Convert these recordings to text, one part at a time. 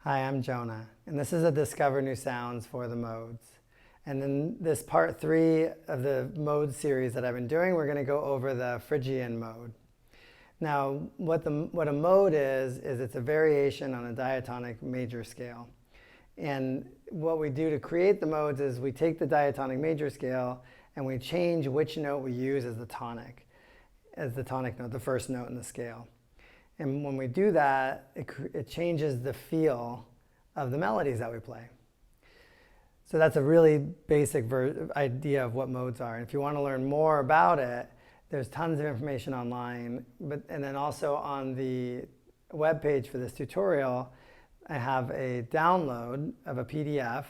Hi, I'm Jonah, and this is a Discover New Sounds for the modes. And in this part 3 of the mode series that I've been doing, we're going to go over the Phrygian mode. Now, what a mode is it's a variation on a diatonic major scale. And what we do to create the modes is we take the diatonic major scale and we change which note we use as the tonic note, the first note in the scale. And when we do that, it changes the feel of the melodies that we play. So that's a really basic idea of what modes are. And if you want to learn more about it, there's tons of information online. And then also on the webpage for this tutorial, I have a download of a PDF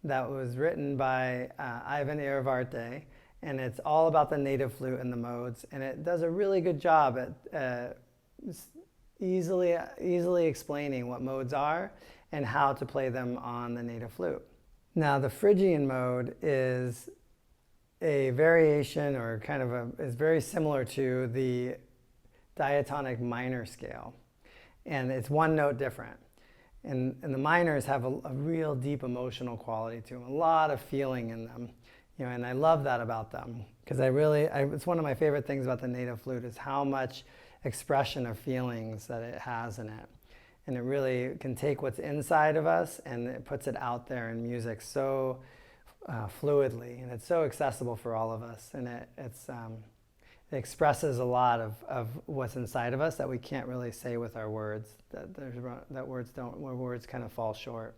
that was written by Ivan Iravarte. And it's all about the native flute and the modes. And it does a really good job at easily explaining what modes are and how to play them on the native flute. Now, the Phrygian mode is a variation or is very similar to the diatonic minor scale. And it's one note different. And the minors have a real deep emotional quality to them, a lot of feeling in them. And I love that about them because it's one of my favorite things about the native flute is how much expression of feelings that it has in it. And it really can take what's inside of us and it puts it out there in music so fluidly, and it's so accessible for all of us. And it expresses a lot of what's inside of us that we can't really say with our words, that words kind of fall short.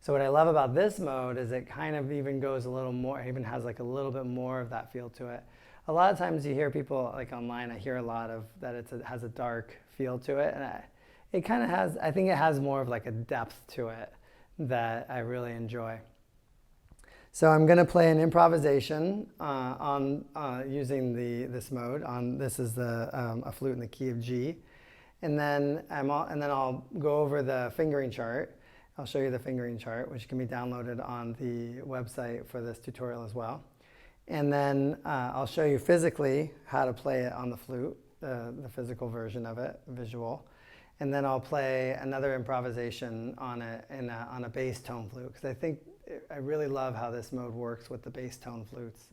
So what I love about this mode is it kind of even goes a little more, even has like a little bit more of that feel to it. A lot of times you hear people like online, I hear a lot of that it has a dark feel to it. And I think it has more of like a depth to it that I really enjoy. So I'm going to play an improvisation using this mode. This is a flute in the key of G. And then I'll go over the fingering chart. I'll show you the fingering chart, which can be downloaded on the website for this tutorial as well. And then I'll show you physically how to play it on the flute, the physical version of it, visual. And then I'll play another improvisation on a bass tone flute, because I really love how this mode works with the bass tone flutes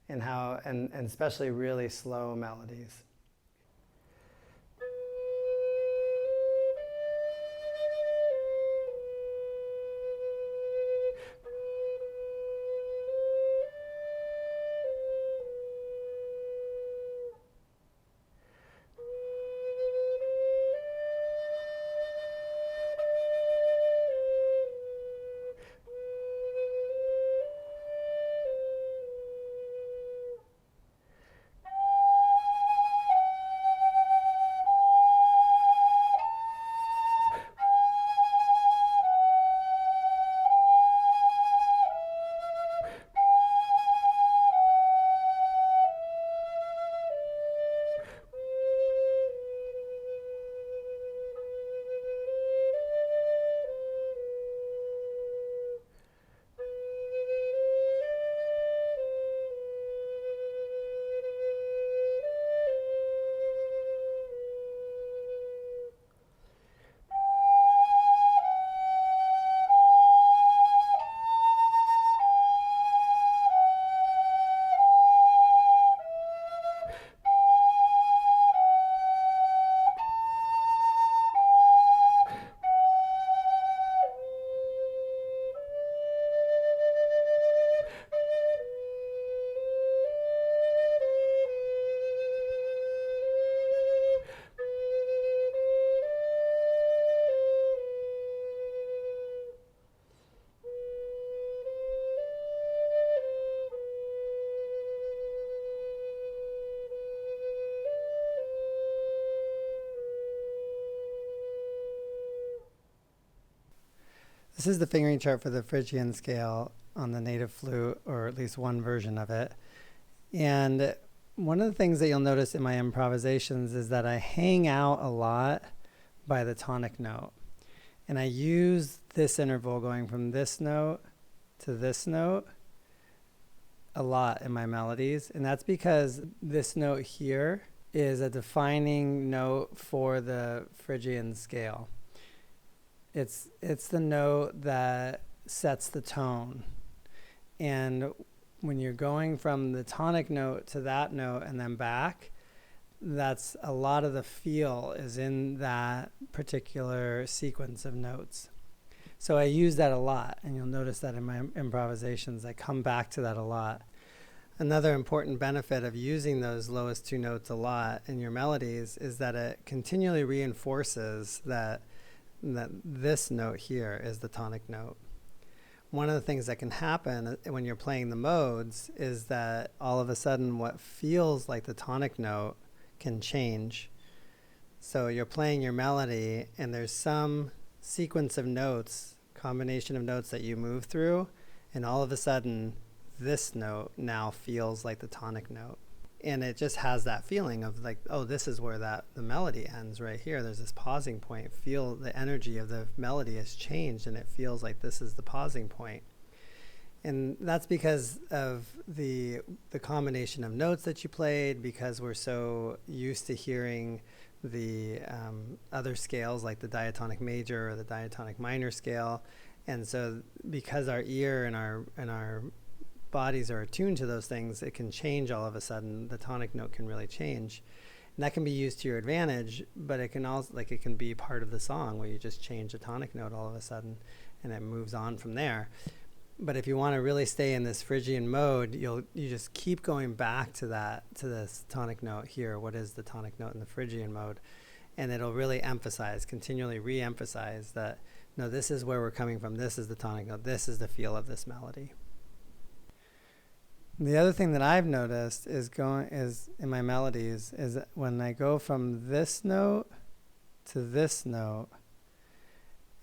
and especially really slow melodies. This is the fingering chart for the Phrygian scale on the native flute, or at least one version of it. And one of the things that you'll notice in my improvisations is that I hang out a lot by the tonic note. And I use this interval going from this note to this note a lot in my melodies. And that's because this note here is a defining note for the Phrygian scale. It's the note that sets the tone. And when you're going from the tonic note to that note and then back, that's a lot of the feel is in that particular sequence of notes. So I use that a lot, and you'll notice that in my improvisations, I come back to that a lot. Another important benefit of using those lowest two notes a lot in your melodies is that it continually reinforces that this note here is the tonic note. One of the things that can happen when you're playing the modes is that all of a sudden what feels like the tonic note can change. So you're playing your melody and there's some sequence of notes, combination of notes that you move through, and all of a sudden this note now feels like the tonic note. And it just has that feeling of like, oh, this is where the melody ends right here. There's this pausing point. Feel the energy of the melody has changed and it feels like this is the pausing point. And that's because of the combination of notes that you played, because we're so used to hearing the other scales like the diatonic major or the diatonic minor scale. And so because our ear and our bodies are attuned to those things, it can change all of a sudden. The tonic note can really change. And that can be used to your advantage, but it can also, like, it can be part of the song where you just change the tonic note all of a sudden and it moves on from there. But if you want to really stay in this Phrygian mode, you just keep going back to this tonic note here. What is the tonic note in the Phrygian mode? And it'll really continually re-emphasize that, no, this is where we're coming from. This is the tonic note. This is the feel of this melody. The other thing that I've noticed is in my melodies is that when I go from this note to this note,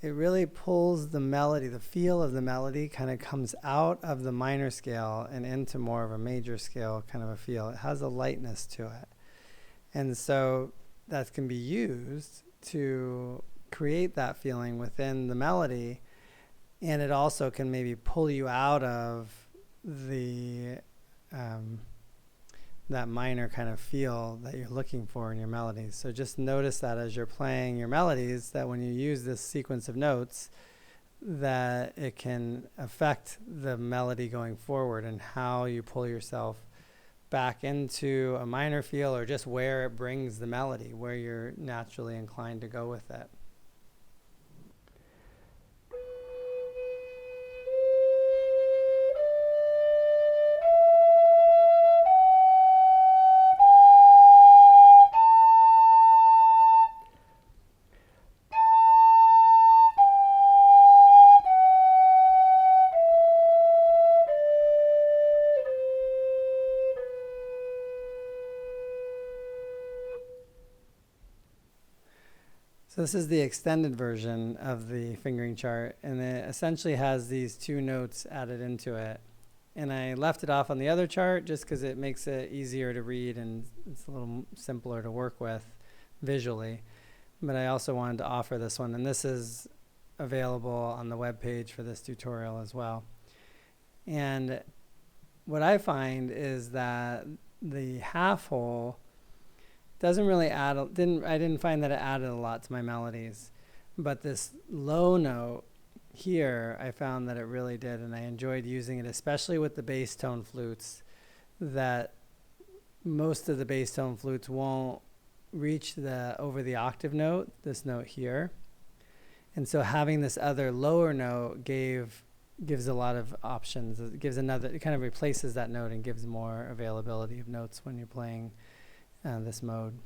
it really pulls the melody, the feel of the melody kind of comes out of the minor scale and into more of a major scale kind of a feel. It has a lightness to it. And so that can be used to create that feeling within the melody, and it also can maybe pull you out of that minor kind of feel that you're looking for in your melodies. So just notice that as you're playing your melodies, that when you use this sequence of notes, that it can affect the melody going forward and how you pull yourself back into a minor feel, or just where it brings the melody, where you're naturally inclined to go with it. So this is the extended version of the fingering chart, and it essentially has these two notes added into it. And I left it off on the other chart just because it makes it easier to read and it's a little simpler to work with visually. But I also wanted to offer this one, and this is available on the webpage for this tutorial as well. And what I find is that the half hole doesn't really add, I didn't find that it added a lot to my melodies. But this low note here, I found that it really did, and I enjoyed using it, especially with the bass tone flutes, that most of the bass tone flutes won't reach over the octave note, this note here. And so having this other lower note gives a lot of options. It kind of replaces that note and gives more availability of notes when you're playing this mode.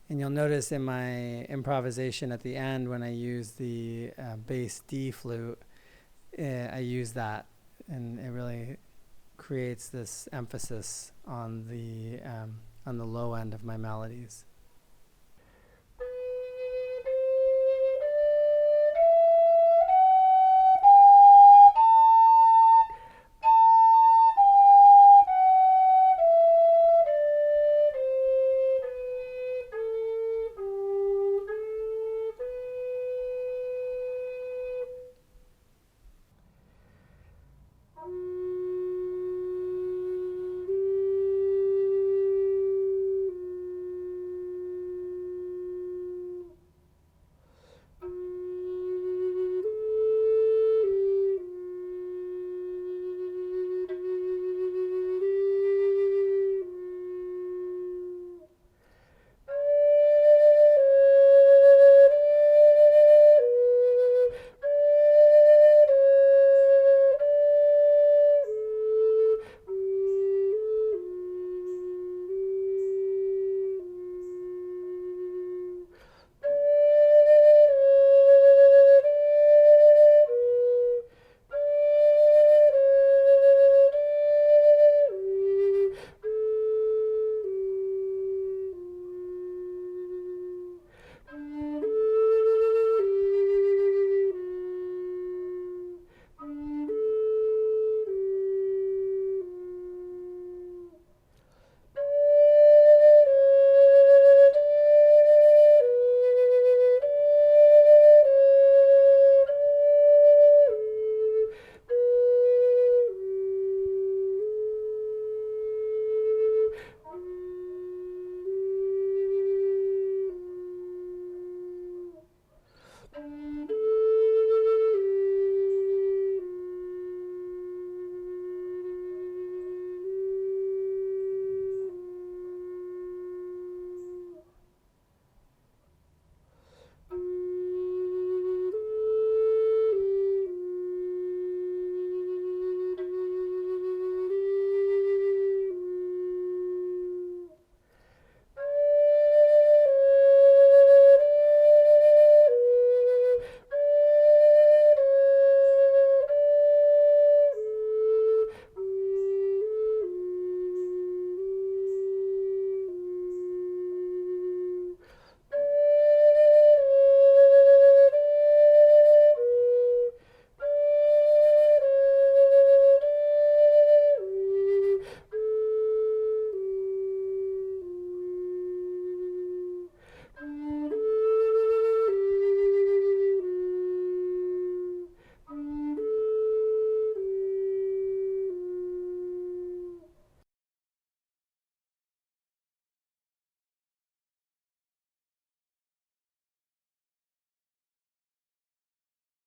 And you'll notice in my improvisation at the end, when I use the bass D flute, I use that, and it really creates this emphasis on the low end of my melodies.